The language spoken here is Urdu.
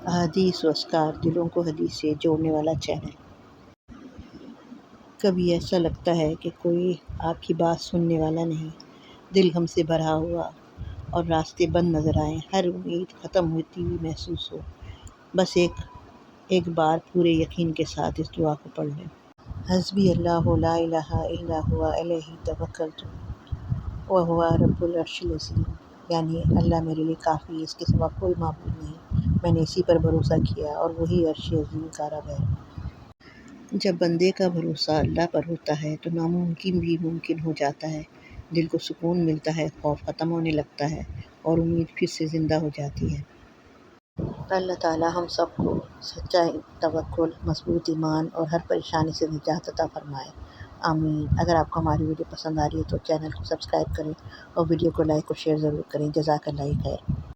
احادیث و اذکار، دلوں کو حدیث سے جوڑنے والا چینل۔ کبھی ایسا لگتا ہے کہ کوئی آپ کی بات سننے والا نہیں، دل غم سے بھرا ہوا اور راستے بند نظر آئیں، ہر امید ختم ہوتی ہوئی محسوس ہو۔ بس ایک بار پورے یقین کے ساتھ اس دعا کو پڑھ لیں۔ حسبی اللہ لا الہ الا هو علیہ توکلت وہو رب العرش العظیم، یعنی اللہ میرے لیے کافی ہے، اس کے سوا کوئی معبود نہیں، میں نے اسی پر بھروسہ کیا اور وہی عرش عظیم کا رب ہے۔ جب بندے کا بھروسہ اللہ پر ہوتا ہے تو ناممکن بھی ممکن ہو جاتا ہے، دل کو سکون ملتا ہے، خوف ختم ہونے لگتا ہے اور امید پھر سے زندہ ہو جاتی ہے۔ اللہ تعالیٰ ہم سب کو سچا توکل، مضبوط ایمان اور ہر پریشانی سے نجات عطا فرمائے، آمین۔ اگر آپ کو ہماری ویڈیو پسند آ رہی ہے تو چینل کو سبسکرائب کریں اور ویڈیو کو لائک اور شیئر ضرور کریں۔ جزاک اللہ خیر۔